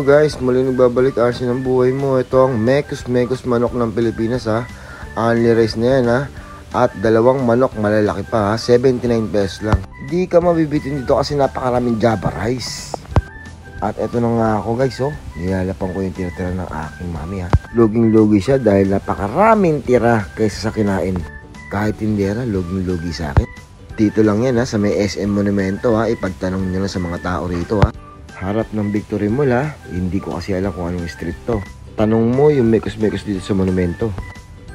guys, muli nagbabalik RC ng buhay mo. Ito ang Mekos manok ng Pilipinas ha. Only rice na yan ha. At dalawang manok malalaki pa ha. 79 pesos lang. Di ka mabibitin dito kasi napakaraming Java rice. At ito na nga ako guys oh. Nilalapang ko yung tira-tira ng aking mami ha. Luging-lugi siya dahil napakaraming tira kaysa sa kinain. Kahit tindera, luging-lugi sa akin. Dito lang yan ha, sa may SM Monumento ha. Ipagtanong nyo lang sa mga tao rito ha. Harap ng Victory Mall ha. Hindi ko kasi alam kung anong street to. Tanong mo yung Mekos dito sa Monumento.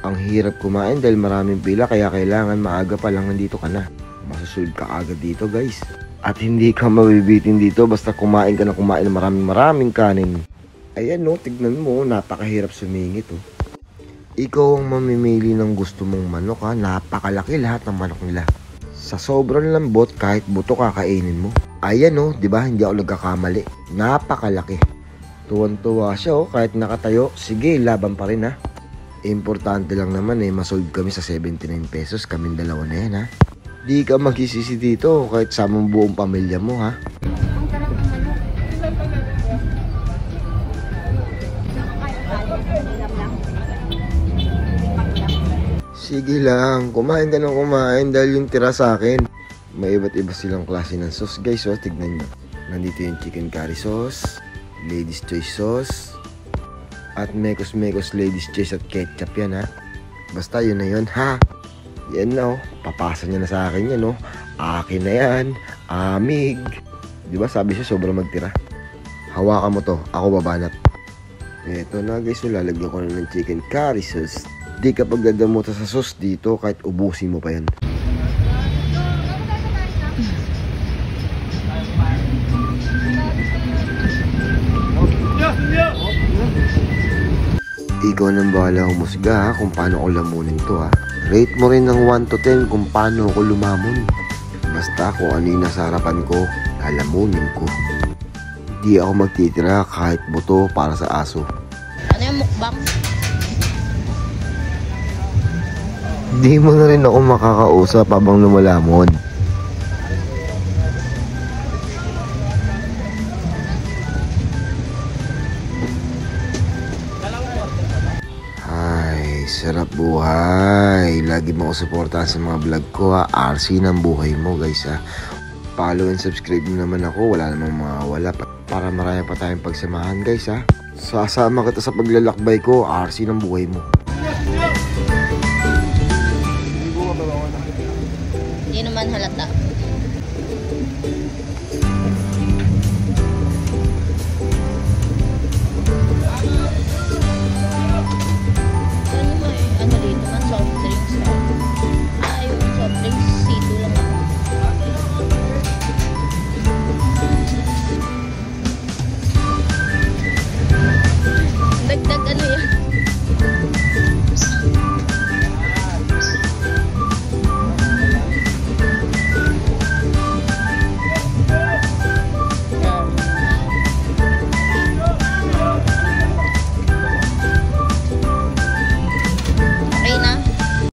Ang hirap kumain dahil maraming pila kaya kailangan maaga pa lang nandito ka na. Masusulb ka agad dito guys. At hindi ka mabibitin dito basta kumain ka na kumain ng maraming kanin. Ayan no, tignan mo, napakahirap sumingit oh. Ikaw ang mamimili ng gusto mong manok ha. Napakalaki lahat ng manok nila. Sa sobrang lambot, kahit buto kakainin mo. Ayan oh, di ba? Hindi ako nagkakamali. Napakalaki. Tuwan-tuwa siya oh, kahit nakatayo. Sige, laban pa rin ha. Importante lang naman eh, masolve kami sa 79 pesos. Kaming dalawa na yan ha. Di ka magsisisi dito kahit sa mong buong pamilya mo ha. Sige lang, kumain ka ng kumain dahil yung tira sa akin. May iba't iba silang klase ng sauce guys oh, tignan nyo. Nandito yung chicken curry sauce, ladies choice sauce, at Mekos ladies choice at ketchup yan ha. Basta yun na yun ha. Yan na oh, papasa niya na sa akin yan oh. Akin na yan, amig. Diba sabi siya sobrang magtira. Hawakan mo to, ako babanat. Eto na guys, so lalagyan ko na ng chicken curry sauce. Di ka pagdadamuta sa sauce dito kahit ubusin mo pa yan. Ikaw nang bahala humusga ha, kung paano ko lamunin to ha. Rate mo rin ng 1 to 10 kung paano ko lumamon. Basta kung ano yung nasa harapan ko, lalamunin ko. Di ako magtitira kahit buto para sa aso. Ano yung mukbang? Di mo na rin ako makakausap habang lumalamon. Ay, sarap buhay. Lagi mo ako suportahan sa mga vlog ko ha. RC ng buhay mo guys ha. Follow and subscribe mo naman ako. Wala namang mawawala para marami pa tayong pagsamahan guys ha. Sasama kita sa paglalakbay ko. RC ng buhay mo.